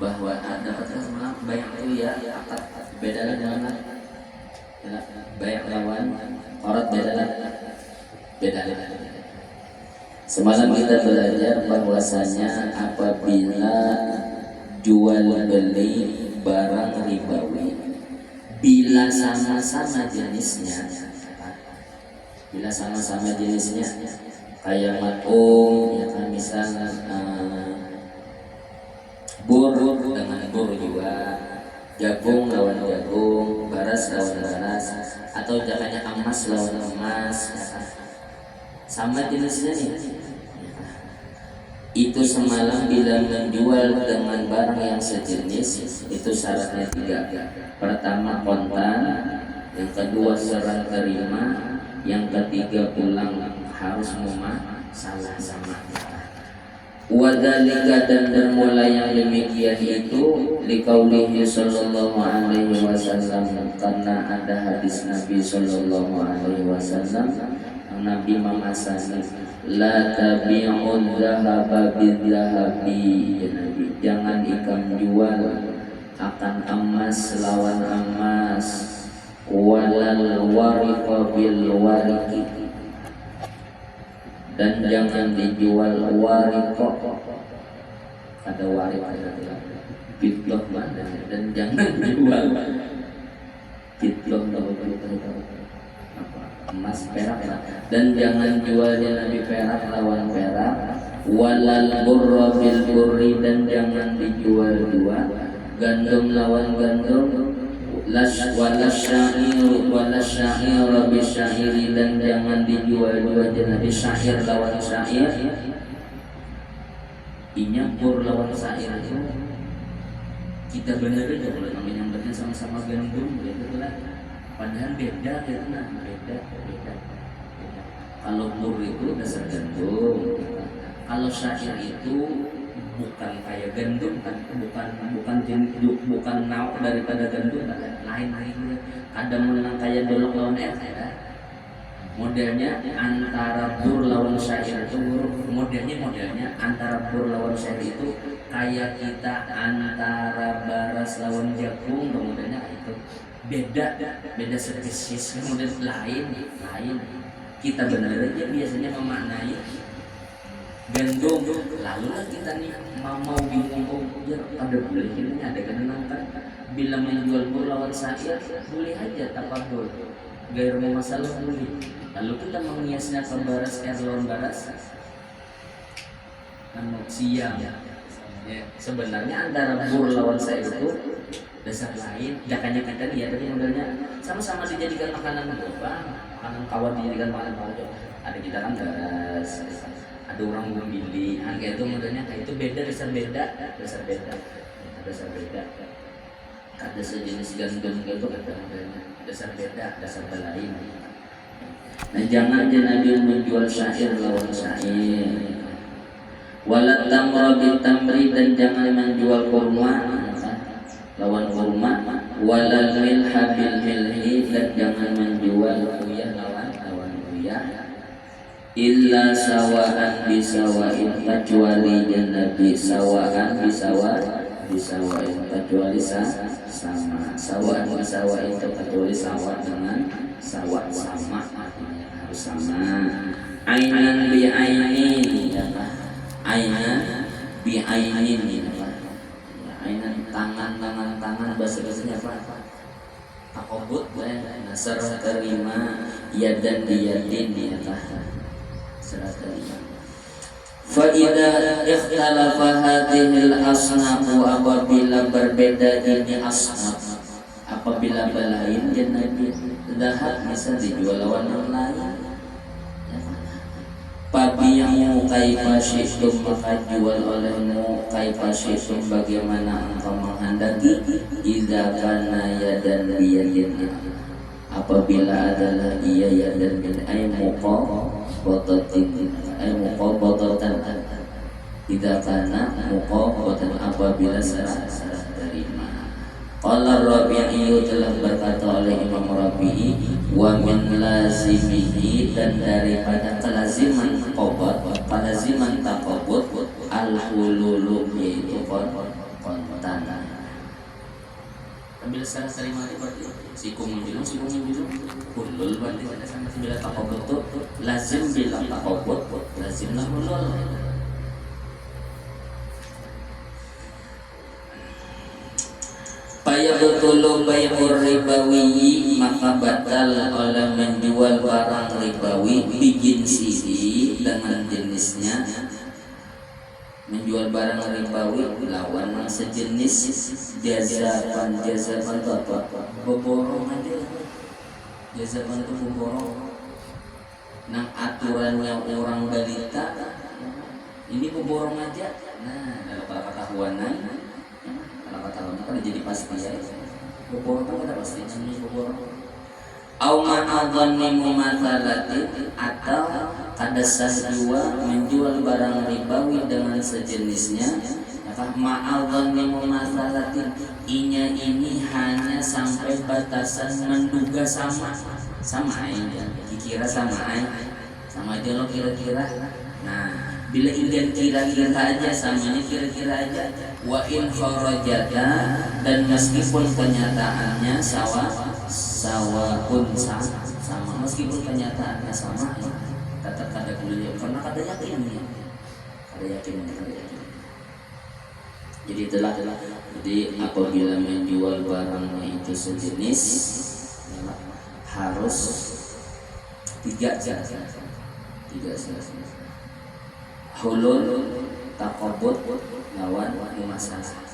bahwa dapat semalam banyak itu ya akad beda dengan banyak lawan orang beda. Semalam kita belajar bahwasanya apabila jual beli barang ribawi bila sama-sama jenisnya kayak matung ya kan, misalnya bur dengan bur juga, jagung lawan jagung, baras lawan baras, atau jangannya emas lawan emas ya kan? Sama jenisnya nih. Itu semalam bila menjual dengan barang yang sejenis itu syaratnya 3. Pertama kontan, yang kedua serah terima, yang ketiga pulang harus salah sama. Wadhalika dan bermula yang demikian itu liqaulihi sallallahu alaihi wasallam, karena ada hadis Nabi sallallahu alaihi wasallam. Nabi memasang la tabi'un dhahaba bidhahabi, ya Nabi, jangan ikam jual akan emas lawan emas, walal wariqa bil wariki, dan jangan dijual wariqa, ada warik fitlah mana, dan jangan dijual fitlah emas perak, dan jangan jualnya Nabi perak lawan perak, walal burra bil burri, dan jangan dijual dua gandum lawan gandum, walasyair bisyairi, dan jangan dijual dua jenis syair lawan syair. Inyampur lawan syair itu kita benerin kalau namanya sama-sama gandum gitu lah. Padahal beda karena beda. Kalau bur itu dasar gandum, kalau syair itu bukan kayak gandum kan, bukan nauk daripada gandum, lain. Ada menang kayak dolok lawan ya. Modelnya antara bur lawan syair itu, modelnya antara bur lawan syair itu kayak kita antara baras lawan jagung, modelnya itu. Beda spesies, kemudian lain. Kita benar aja biasanya memaknai gandum, lalu kita nih mau bingung ya pada boleh ini ada kenangan bila menjual bur lawan syair boleh aja tapabur, gaya masalah boleh. Lalu kita mengiasnya ke baras lawan baras, siang ya. Sebenarnya antara bur lawan syair itu dasar lain, jakanya kita dia tadi modelnya sama-sama dijadikan makanan makanan kawan dijadikan makanan. Ada kita kan baras, ada orang memilih, kayak itu modelnya kayak itu beda, dasar beda. Ada sejenis gandum gitu kata modelnya, dasar beda, dasar lain. Nah jangan Nabi menjual syair lawan syair, walat tamra bitamri, dan jangan menjual kurma lawan kurma, walal milha bil milhi, dan jangan menjual uyah lawan uyah, illa sawaan bisawain, kecuali Nabi sawaan bisawain, kecuali sama. Sawaan bisawain itu kecuali sawa dengan sawa, sama, harus sama. Ainan bi ainin, ainan bi ainin, ainan tangan bahasa-bahasanya apa? Takobut, nasar terima, yadan diyadin di atas serah terima. Fa idza ikhtalafa hadhil asnafu, apabila berbeda ini asnaf, apabila belain jenis dahab bisa dijual lawan yang lain. Pabiyamu kaifa syi'tum, maka jual olehmu kaifa syi'tum, bagaimana engkau menghendaki. Idza kana yadan biyadin, apabila adalah ia yadan biyadin, ay muqabatan, idza kana muqabatan, apabila serah terima. Qala Rabi'i, telah berkata oleh Imam Rabi'i, wa min lazimihi, dan daripada kelaziman taqabut al-hululu, yaitu kontan. Bila secara terima berarti sikum menjulung hulul berarti ada sama bila takobut tuh lazim bila takobut lazimlah hulul. Paya betulu bayur ribawi maka batal oleh menjual barang ribawi bijinsihi dengan jenisnya. Menjual barang ribawi lawan yang sejenis jazaban itu apa? Beborong aja. Jazaban itu beborong. Nah aturannya orang balita ini beborong aja. Nah dalam kata kahuanan, kalau kata kahuanan kan jadi pasti ya. Beborong kan ada pasti namanya beborong. Au ma'adhanni mumatsalatin atau kada sah jua menjual barang ribawi dengan sejenisnya. Ma'adhanni mumatsalatin inya ini hanya sampai batasan menduga sama aja, kira sama aja lo kira-kira. Nah bila idan kira-kira aja samanya kira-kira aja. Wa in kharajata dan meskipun kenyataannya sawahun sama meskipun kenyataannya sama tetap kada boleh karena kada yakin. Jadi itulah jadi apabila menjual barangnya itu sejenis harus tiga syarat hulul takobut lawan mumasalah.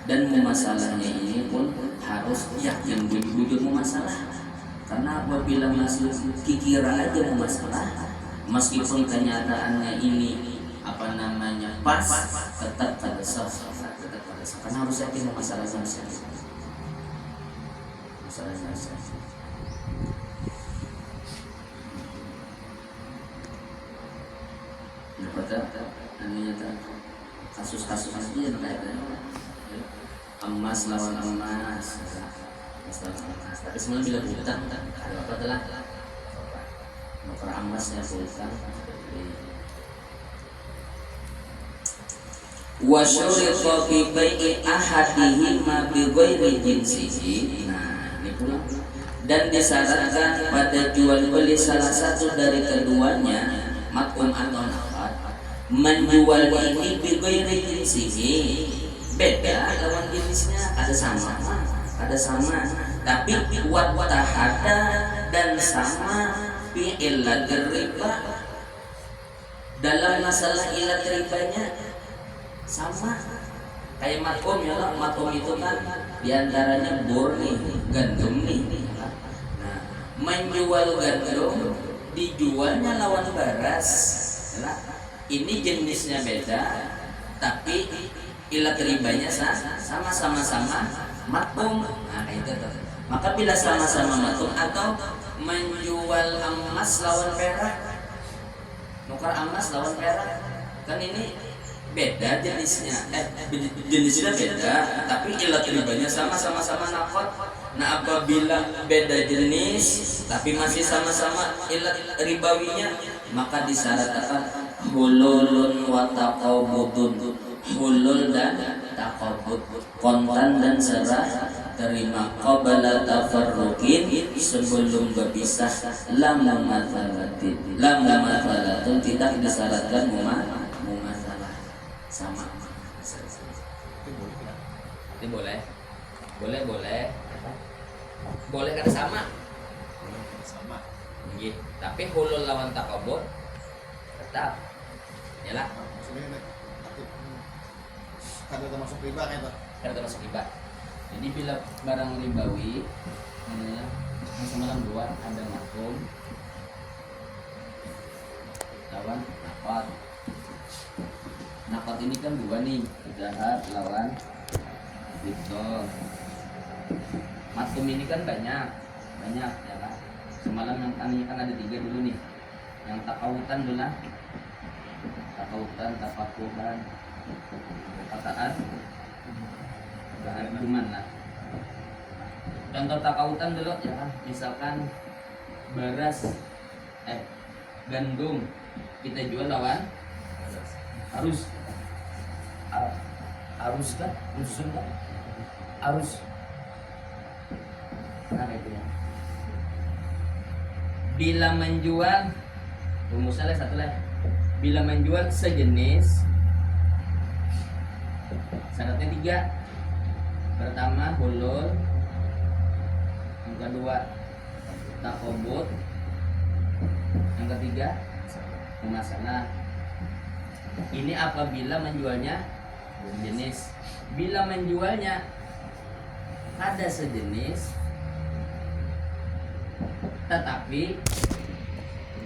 Dan mumasalahnya ini pun harus yakin bujur mumasalah. Karena apabila masih kikira aja mumasalah, meskipun kenyataannya ini pas, tetap kada sah. Karena harus yakin mumasalahnya sah. Kasus-kasus itu yang kayak emas lawan emas, tapi semuanya bila hutang, ada apa adalah nukar emasnya hutang. Wa syurita fi bai'i ahadihima bi ghairi jinsihi. Nah, ini pula. Dan disyaratkan pada jual beli salah satu dari keduanya makum atau nafat menjual ini bi ghairi jinsihi. Beda lawan jenisnya ada sama tapi watahada dan sama fi illatir riba dalam masalah ilat ribanya sama kayak makom ya lah. Makom itu kan diantaranya bor nih, gandum nih. Nah menjual gandum dijualnya lawan beras ya. Ini jenisnya beda tapi ilat ribanya sama-sama matum. Nah itu tuh. Maka bila sama-sama matum atau menjual emas lawan perak, nukar emas lawan perak, kan ini beda jenisnya. Jenisnya beda, tapi ilat ribanya sama-sama nakot. Nah apabila beda jenis, tapi masih sama-sama ilat ribawinya, maka disyaratkan hululun wa taqabudun. Hulul dan takobut, kontan dan serah terima qabala tafarruqin sebelum berpisah. Lam mumathalatun tidak disyaratkan mumathalah sama. Ini boleh kan sama. Tapi hulul lawan takobut tetap yalah. Kada termasuk riba kan itu? Kada termasuk riba. Jadi bila barang ribawi semalam dua ada makum lawan nakot ini kan dua nih, zahab lawan fiddah. Makum ini kan banyak ya kan. Semalam yang tadinya kan ada 3 dulu nih, yang takawutan dulu lah, tafakuhan, perkataan cuman lah. Contoh takawutan dulu ya kan, misalkan beras gandum kita jual lawan harus kan Nah, itu ya. Bila menjual, rumusnya satu lah. Bila menjual sejenis, syaratnya 3. Pertama hulul, yang kedua takobut, yang ketiga pemasangan. Ini apabila menjualnya jenis. Bila menjualnya ada sejenis tetapi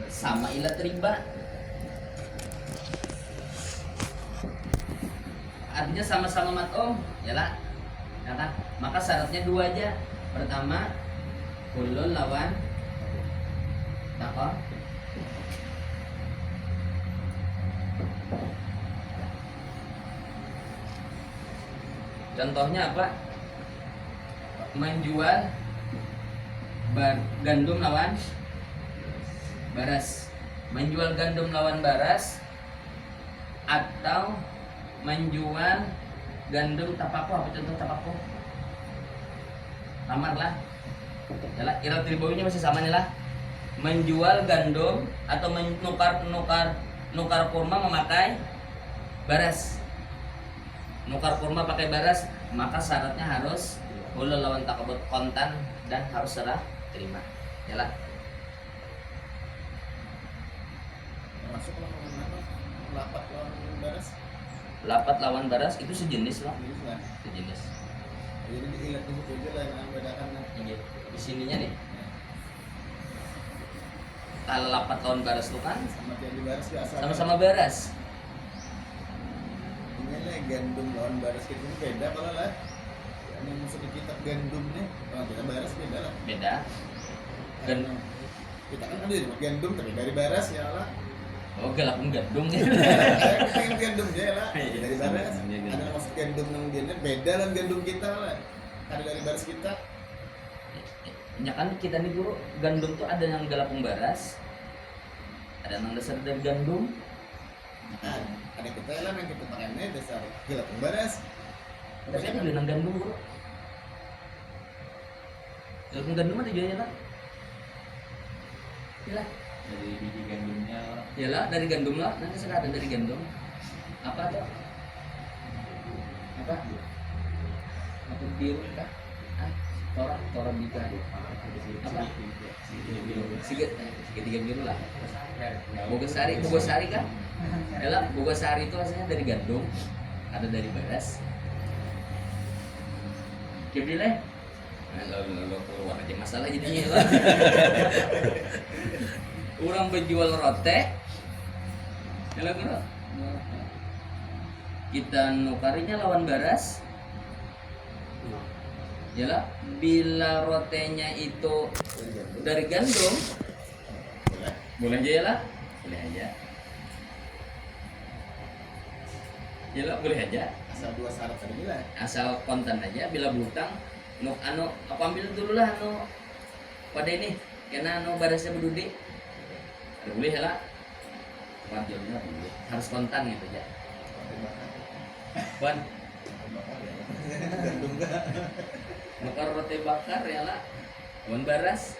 sama ilat riba, artinya sama-sama mat'um, ya lah, ya kan? Maka syaratnya 2 aja. Pertama hulul lawan takor. Contohnya apa? Menjual gandum lawan baras. Menjual gandum lawan baras atau menjual gandum tapako. Apa contoh tapako? Tamar lah. Yalah, irat ribawinya masih sama nih lah. Menjual gandum atau nukar kurma memakai baras. Nukar kurma pakai baras, maka syaratnya harus hulul lawan takabut kontan dan harus serah terima. Yalah. Masuk lawan apa? Lapat lawan baras. Lapat lawan baras itu sejenis lah. Jadi kan. Sejenis. Jadi diilat di situ aja lah yang membedakan. Ini di sininya nih. Kalau lapat lawan baras tuh kan Sama yang di baras biasa. sama-sama baras. Ini lah gandum lawan baras gitu ini beda kalau lah. Yang masuk di kitab gandumnya, kalau kita baras beda lah. Beda. Dan Kita kan ada gandum tapi dari baras ya lah. oh galapung gandum. Kita pengen gandum dia lah. Iya, Dari baras. iya, iya. Ada yang masuk gandum yang dia beda lah gandum kita lah. Ada dari baras kita. Ya kan kita nih guru, gandum tuh ada yang galapung baras, ada yang dasar dari gandum. Nah, ada kita lah yang kita pakainya dasar gila pembaras. Tapi ada yang gandum guru. Galapung gandum ada tujuannya lah. Yalah. Dari biji gandumnya Yalah dari gandum lah, nanti sudah ada dari gandum. Apa tuh? Apa? Apa biru kah? Tora bika. Apa? Segitiga biru lah. Bogosari kan? Yalah, Bogosari itu asalnya dari gandum, ada dari beras. Kebile? Lo keluar aja masalah jadinya lah. Orang berjual rote, yalah kira. Kita nukarinya lawan baras. Yalah, bila rotenya itu dari gandum, boleh aja ya lah, boleh aja. Yalah, boleh aja. Asal 2 syarat tadi lah. Asal konten aja. Bila berutang, aku ambil dulu lah pada ini, karena barasnya berdudi. Boleh ya lah. Wajarnya boleh. Harus kontan gitu ya. Wan, Gandum enggak. nukar roti bakar ya lah. Wan baras.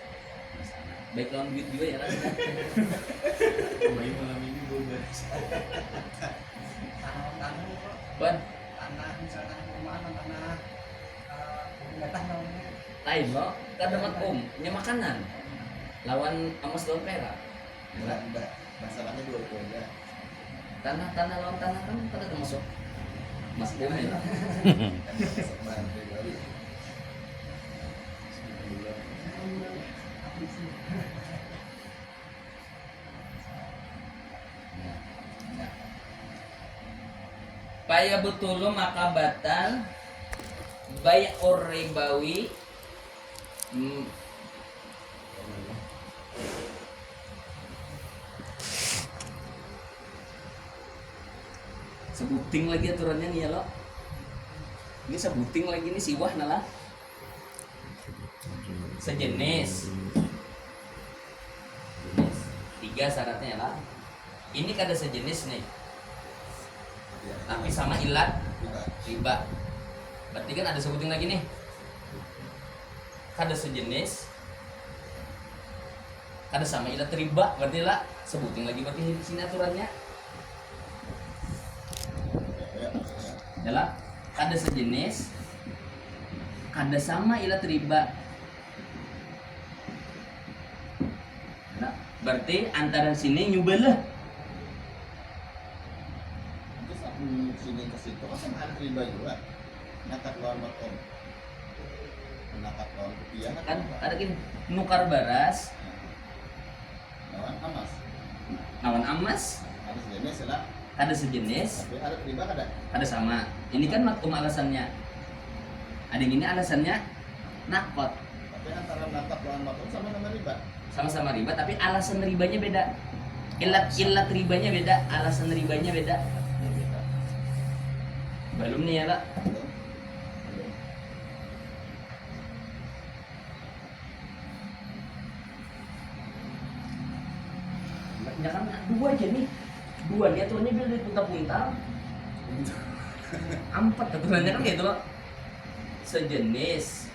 Baik lawan duit juga ya lah. bayi malam ini gue beres. Tanah Wan, tanah misalkan perumahan tanah pendatang namanya lain lo. Kada nya makanan. Lawan emas lawan perak. Enggak. Masalahnya 2 itu aja. Tanah lawan tanah kan pada termasuk mas bumi ya. Sebar dari Paya betulu maka batal bai'ur ribawi sebuting lagi aturannya nih ya lo. Ini sebuting lagi nih siwah nalah. Sejenis. 3 syaratnya ya lah. Ini kada sejenis nih. Tapi sama ilat riba. Berarti kan ada sebuting lagi nih. kada sejenis, kada sama ilat riba, berarti lah sebutin lagi berarti di sini aturannya. Adalah kada sejenis, kada sama ilat riba. Nah, berarti antara sini nyubelah. Terus aku sini ke situ kan sama ada riba juga. Nakat lawan motor. Nakat lawan rupiah Kan ada gini, nukar baras, lawan amas. lawan amas, Ada sejenis lah. kada sejenis, Tapi ada riba kada. kada sama. Ini kan makum alasannya. Ada yang ini alasannya nakot. Tapi antara nakat lawan motor sama nama riba. Sama-sama riba tapi alasan ribanya beda. Ilat ribanya beda, alasan ribanya beda. Belum nih ya, Pak. Ya kan dua aja nih. Dua nih aturannya biar dipuntal-puntal. Empat aturannya kan gitu loh. Sejenis.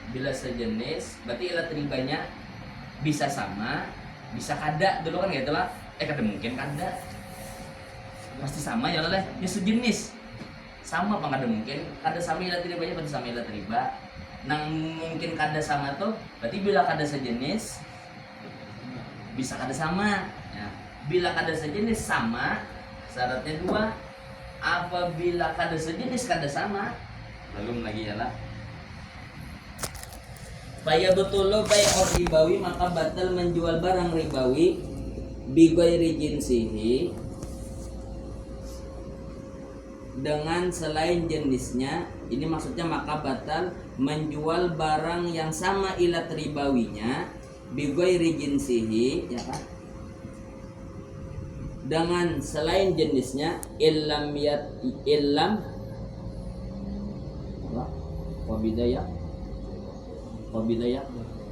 Bila sejenis, berarti ilat ribanya bisa sama, bisa kada dulu kan gitu lah. Kada mungkin kada. Pasti sama ya lah. Ya sejenis. Sama apa kada mungkin? Kada sama ilat ribanya berarti sama ilat riba. Nang mungkin kada sama tuh, berarti bila kada sejenis bisa kada sama. Ya. Bila kada sejenis sama, syaratnya dua. Apabila kada sejenis kada sama, belum lagi ya lah. Faya betul lo baik ribawi, maka batal menjual barang ribawi bighairi jinsihi dengan selain jenisnya. Ini maksudnya maka batal menjual barang yang sama ilat ribawinya bighairi jinsihi, ya kan? Dengan selain jenisnya illam wabidaya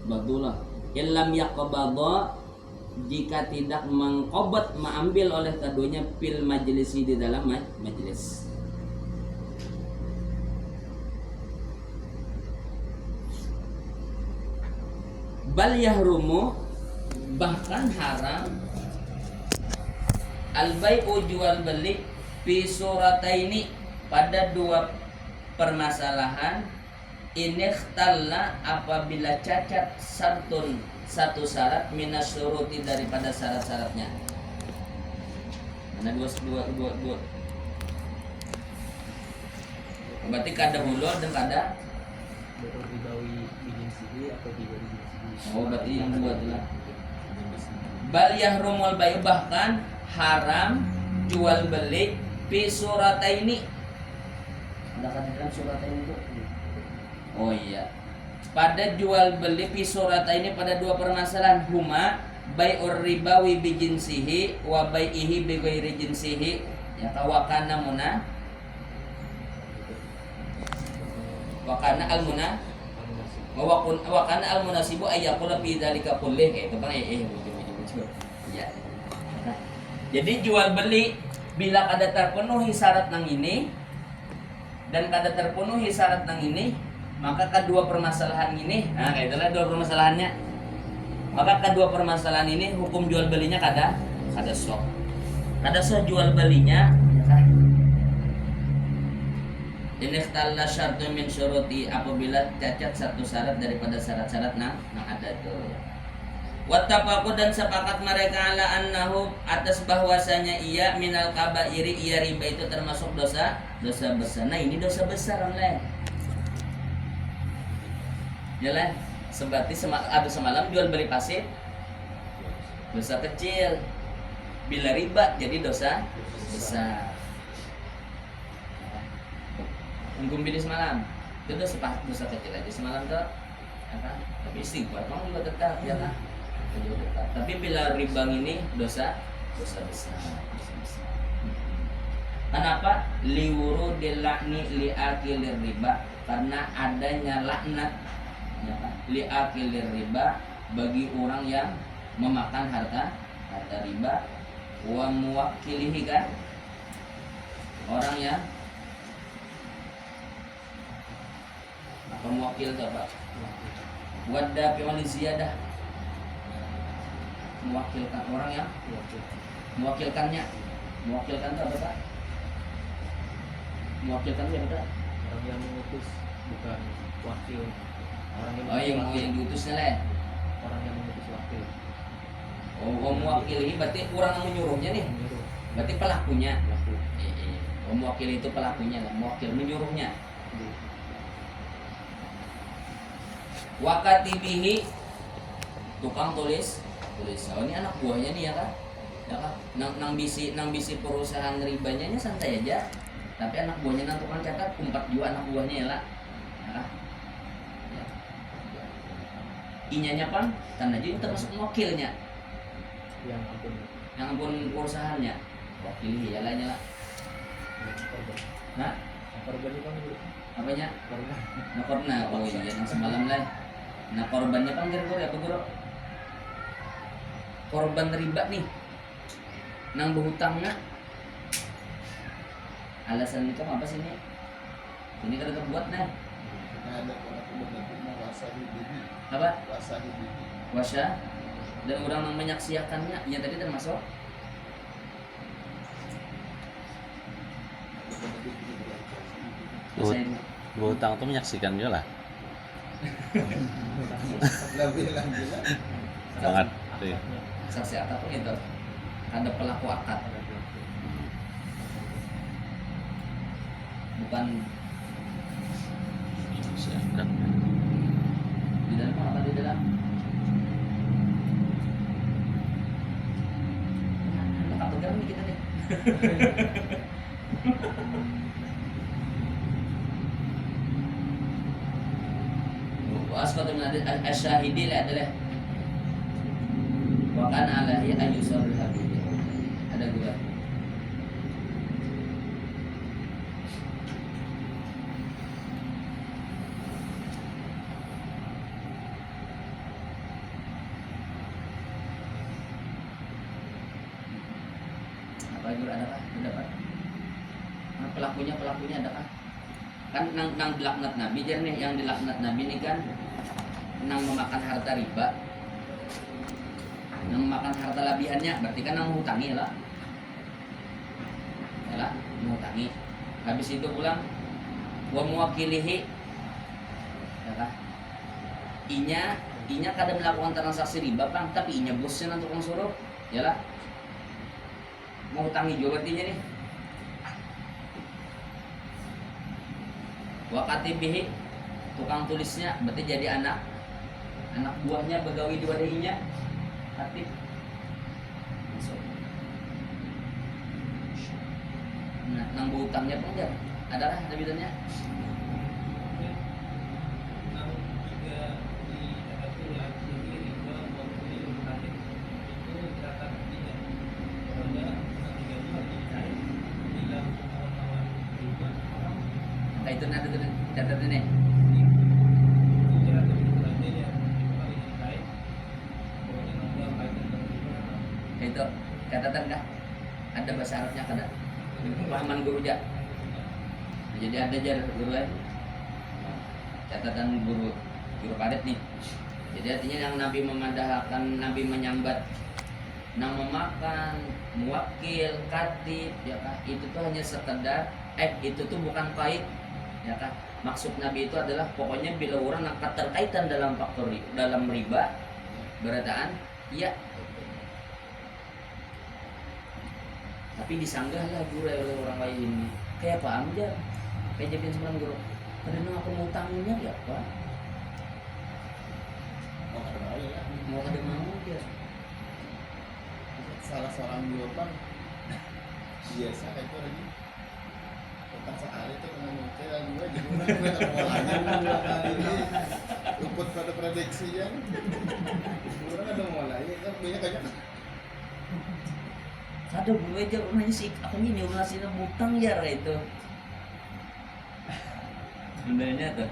badulah illam yaqbadha, jika tidak mengqabat mengambil oleh keduanya fil majlisi, di dalam majlis. Bal yahrumu, bahkan haram al-bai'u, jual beli fi surataini, pada dua permasalahan. Inikhtalla, apabila cacat sartun, satu syarat, minas syuruti, daripada syarat-syaratnya. Mana dua. Berarti kada hulu dan kada. Ribawi bikin sini atau bighairi jinsihi. Oh, berarti yang dua itu lah. Bal yahrumul bayu, bahkan haram jual beli fi surataini. Ada kan surataini itu? Oh iya. Pada jual beli fi surataini, pada dua permasalahan, huma bai'ur ribawi bi jinsihi wa bai'ihi bi ghairi jinsihi, ya wakana muna wakana al muna wakana al munasibu ayyakula fi dzalika kullih, itu kan ya. Nah, jadi jual beli bila kada terpenuhi syarat nang ini dan kada terpenuhi syarat nang ini, maka kedua permasalahan ini, nah itulah dua permasalahannya. Maka kedua permasalahan ini hukum jual belinya kada sok. Kada sok jual belinya, ya kan? Ini ikhtalla syartun min syuruti, apabila cacat satu syarat daripada syarat-syarat nang ada tuh. Wattafaqu, dan sepakat mereka ala annahu, atas bahwasanya ia minal kabairi, ia riba itu termasuk dosa besar. Nah ini dosa besar oleh. Yalah, seperti semalam jual beli pasir, dosa kecil. Bila riba jadi dosa besar. Hukum bini semalam itu dosa kecil aja semalam tuh, apa? Tapi istighfar kamu juga tetap, ya kan? Tapi bila riba ini dosa besar. Kenapa? Liwuru dilakni liakilir riba, karena adanya laknat, ya kan? Liakilir riba, bagi orang yang memakan harta riba, wa muwakkilihi, kan? Orang yang Pemwakil itu apa? Wadda fi'il ziyadah. Mewakilkan orang yang mewakilkannya. Mewakilkan itu apa, Pak? Mewakilkan itu apa? Orang yang mengutus, bukan wakil. Orang yang Oh, yang diutusnya lah. orang yang mengutus wakil. Oh, mewakili berarti orang yang menyuruhnya nih. Menyuruh Berarti pelakunya. wakil. Oh, mewakili itu pelakunya lah. Mewakil menyuruhnya. Wakatibihi, tukang tulis. Oh, ini anak buahnya nih ya kan? Ya kan? Nang bisi perusahaan ribanya nya santai aja. Tapi anak buahnya nang tukang catat kumpat juga anak buahnya ya lah. Ya kan? Ya. Inyanya pan, tanda jadi termasuk wakilnya. Yang Yang ampun perusahaannya. Wakili ya lah nyala. korban. Nah, Korban itu kan dulu. apanya? Korban. Nah, korban. Oh iya, yang semalam lah. Nah, korbannya pan kira-kira apa guru? Korban riba nih. Nang berhutangnya. Alasan itu apa sih ini? Ini kada terbuat nah. Nah, ada orang berbentuk wasahi bibi. Apa? Wasahi bibi. Wasya dan orang yang menyaksikannya, yang tadi termasuk Bu- saya Berhutang tuh menyaksikan juga lah. Lebih lagi lah. Banget. Tuh ya. saksi akad pun itu ada pelaku akad, bukan Siapkan. di dalam apa di dalam. Nah, kartogram nih kita nih. Asqatu min asyahidi lah adalah wa kana alaihi ayyusal habib. Ada dua. Apa itu adakah? Dapat. Nah, pelakunya adakah? Kan nang dilaknat Nabi jar nih, yang dilaknat Nabi ini kan nang memakan harta riba, nang memakan harta labihannya, berarti kan nang menghutangi lah, ya lah, menghutangi. Habis itu pulang, wa muwakilihi, ya kan? Inya kadang melakukan transaksi riba bang, tapi inya bosnya nanti tukang suruh, ya lah, menghutangi juga berarti nih. Wakatibihi, tukang tulisnya berarti jadi anak buahnya begawi di wadahinya katib. Nah, nang berhutangnya pun ya adalah debitannya. Nah, itu nanti catat ini. Itu catatan kah? Ada bahasa Arabnya kada? Pahaman guru ja. Jadi ada jar guru lain. Catatan guru padat nih. Jadi artinya yang Nabi memandahkan, Nabi menyambat, nang memakan, muwakil, katib, ya kah? Itu tuh hanya sekedar itu tuh bukan kait, ya kah? Maksud Nabi itu adalah pokoknya bila orang nak keterkaitan dalam faktor dalam riba, berataan, ya. Tapi disanggah lah guru oleh orang lain ini. Kayak apa aja? Kayak jadi seorang guru. Karena aku mau tangnya ya pak. Mau kembali lah. Mau ada mau dia. Salah seorang guru bang biasa kayak itu lagi. Tentang sekali itu kena mikir lagi gue jadi orang gue tak mau lagi dua kali ini luput pada prediksi ya. Orang ada mau lagi kan banyak kayaknya. Ada gue aja nanya sih, aku ini nasinya butang ya itu. Sebenarnya tuh.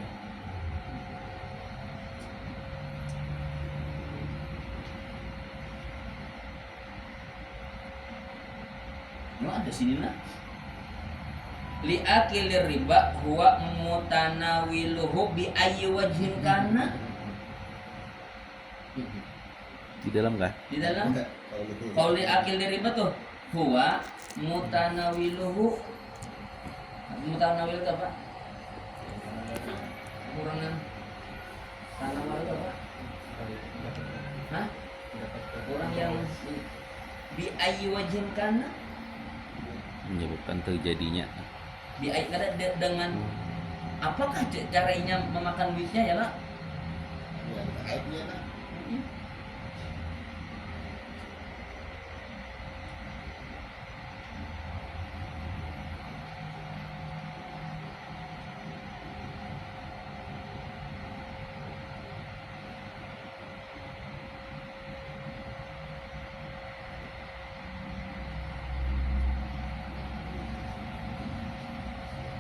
Nah, ada sini nak. li akilir riba huwa mutanawiluhu bi ayyi wajhin kana. Di dalam kah? Di dalam Kalau gitu. kalau li akilir riba tuh huwa mutanawiluhu. Mutanawil itu apa? Kurangan tanaman itu apa? Hah? Orang yang bi ayyi wajhin kana, Menyebabkan terjadinya. bi ayyi kada dengan apakah caranya memakan duitnya ya lah? Ya, ada aibnya lah.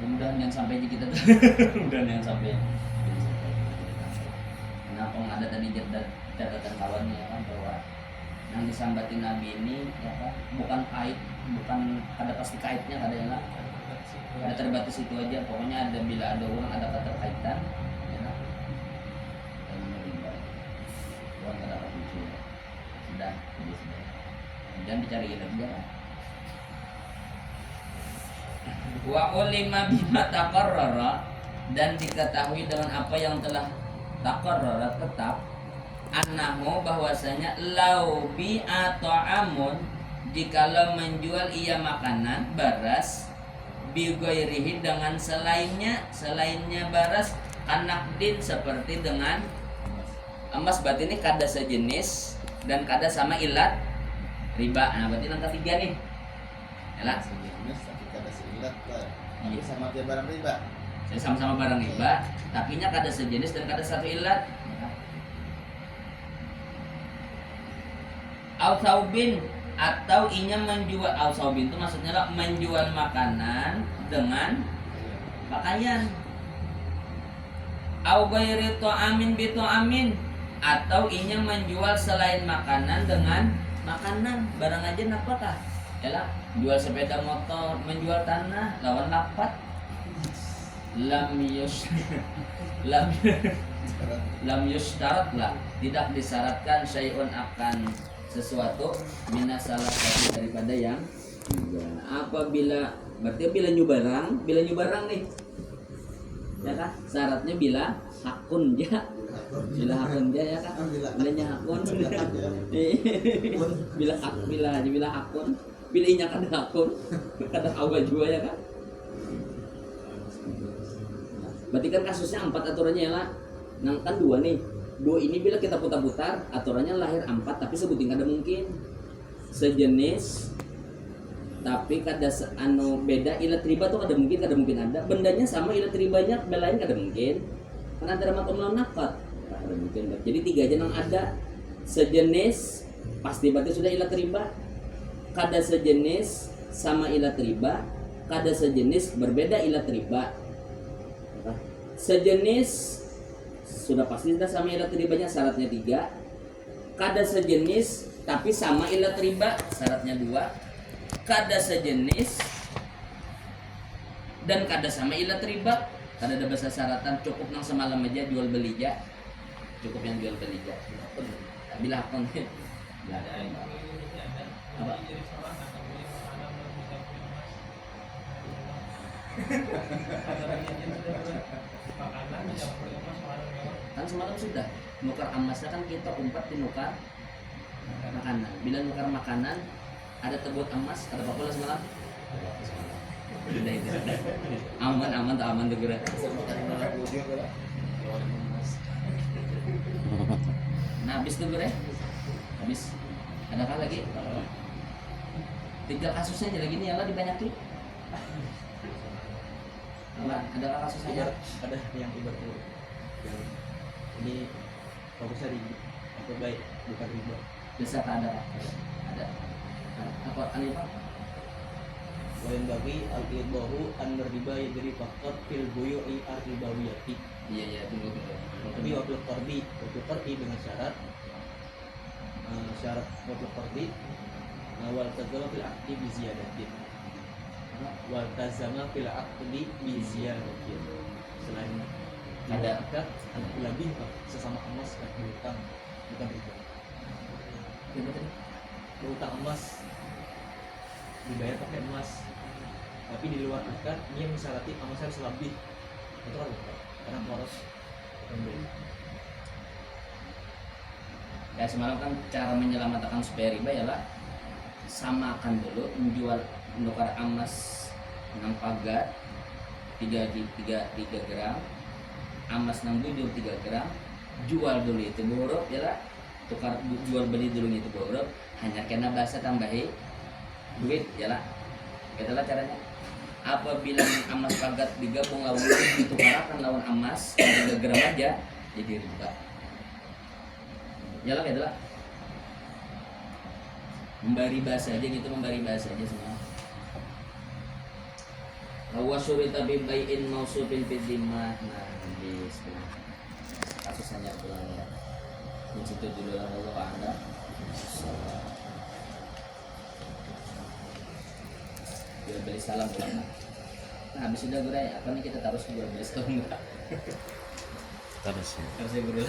Mudah-mudahan yang sampai di kita mudah-mudahan yang sampai. Kenapa ada tadi catatan kawannya ya kan bahwa yang disambati Nabi ini ya kan bukan kait, bukan ada pasti kaitnya ada yang lah. Ada terbatas itu aja, pokoknya ada bila ada orang ada keterkaitan ya kan. Dan menerima uang ada apa sudah jadi sudah. Jangan dicari lagi ya. Wa ulima bima taqarrara, dan diketahui dengan apa yang telah taqarrara tetap, annahu bahwasanya laubi atau amun, jikalau menjual ia makanan baras bigoirihi dengan selainnya baras kanakdin seperti dengan emas, berarti ini kada sejenis dan kada sama ilat riba. Nah berarti langkah 3 nih ya Sejenis tapi kada seilat lah. Iya. Tapi sama dia barang riba. Saya sama-sama barang riba, tapi nya kada sejenis dan kada satu ilat. Ausaubin, atau inya menjual, ausaubin itu maksudnya lah menjual makanan dengan pakaian. Au ghairi ta'amin bi ta'amin, atau inya menjual selain makanan dengan makanan. Barang aja apakah? Yalah, jual sepeda motor, menjual tanah lawan lapat. Lam yus lam yusyarat lah, tidak disyaratkan syai'un akan sesuatu minas salah satu daripada yang tiga. Apabila berarti bila nyubarang nih ya kan, syaratnya bila hakun ya, bila hakun ya kan, bilanya hakun bila hakun, bila inya kada hakun kada awal juga ya kan. Berarti kan kasusnya 4 aturannya ya lah. Nah kan 2 nih. 2 ini bila kita putar-putar aturannya lahir 4 tapi sebutin kada mungkin. Sejenis tapi kada beda ilat riba tuh kada mungkin ada. Bendanya sama ilat ribanya belain kada mungkin. Karena ada makom lawan nakat. Kada mungkin. Jadi 3 aja nang ada. Sejenis pasti berarti sudah ilat riba. Kada sejenis sama ilat riba, kada sejenis berbeda ilat riba. Sejenis sudah pasti sudah sama ilat ribanya, syaratnya 3. Kada sejenis tapi sama ilat riba, syaratnya 2. Kada sejenis dan kada sama ilat riba, kada ada bahasa syaratan, cukup nang semalam aja jual beli aja, cukup yang jual beli aja. Bila akun apa? Kan semalam sudah nukar emasnya kan kita umpat di nukar makanan. Bila nukar makanan ada tebut emas, ada apa pula semalam? Udah itu. Aman tuh gerak. Nah habis tuh gerak. Habis. Adakah lagi? 3 kasusnya aja lagi nih ya lah dibanyakin. Ada kasus aja. Ada yang ibarat yang ini fokusnya di apa baik bukan riba. Bisa ada apa aneh pak? Lain bagi al-idharu an-riba yadri faqat fil buyu'i ar-ribawiyati. Iya tunggu. Tapi waktu qardi dengan syarat waktu qardi awal tadzal fil aqdi bi ziyadatin. waltazama fil aqdi bi ziyadatin. Selain Ada. ada lebih Pak, sesama emas kan berutang bukan riba. Gimana tadi? Berutang emas dibayar pakai emas, tapi di luar akad dia mensyaratkan emas harus lebih. Itu kan riba, karena poros pembeli. Ya semalam kan cara menyelamatkan supaya riba ialah samakan dulu menukar emas 6 pagat 3 gram, emas 6 bujur 3 gram, jual dulu itu borok ialah tukar jual beli dulu itu borok, hanya kena bahasa tambahi duit ialah itulah caranya. Apabila emas pagat digabung lawan ditukarakan lawan emas 3 gram aja jadi riba. Yalah itulah memberi bahasa aja gitu, memberi bahasa aja semua. Wa syurita bi bai'in mausufin fi dhimmah. Nah, di sebelah kasus hanya pulang ya. Di situ dulu Allah Anda. Jual beli salam pulang. Nah, habis sudah gue apa nih kita taruh jual beli setahun enggak? Terus ya. Harusnya gue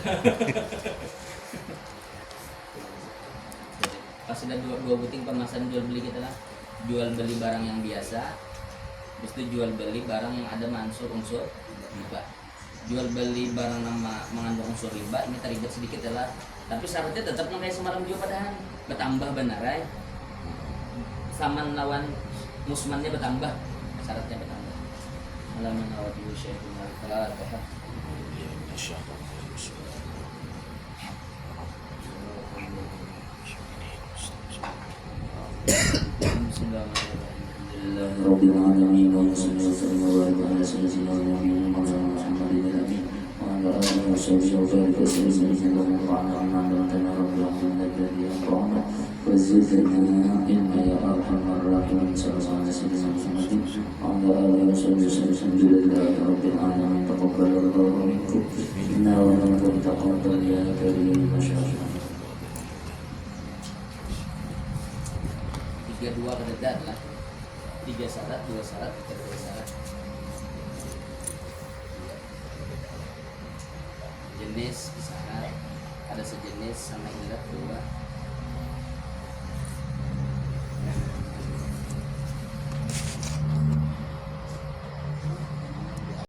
pas sudah dua buting pemasaran jual beli kita lah, jual beli barang yang biasa, terus itu jual beli barang yang ada unsur riba. Jual beli barang nama mengandung unsur riba ini terlibat sedikit lah, tapi syaratnya tetap kayak semalam juga padahal bertambah benar ya. Saman lawan musmannya bertambah, syaratnya bertambah. Halaman awal dulu Syekh Al-Fatihah. رب العالمين وصلى وسلم وبارك على سيدنا ونبينا محمد الامين وعلى اله وصحبه وبارك وسلم اللهم انفعنا بما علمتنا رب العالمين الذي انفعنا وزدنا علما يا ارحم الراحمين صلى الله على سيدنا محمد وعلى اله وصحبه وسلم الحمد لله رب العالمين تقبل الله منكم انا ومنكم تقبل يا كريم ما شاء الله. 32 kedekat lah, 3 syarat, 2 syarat, 3 syarat. Jenis syarat ada sejenis sama ilat 2.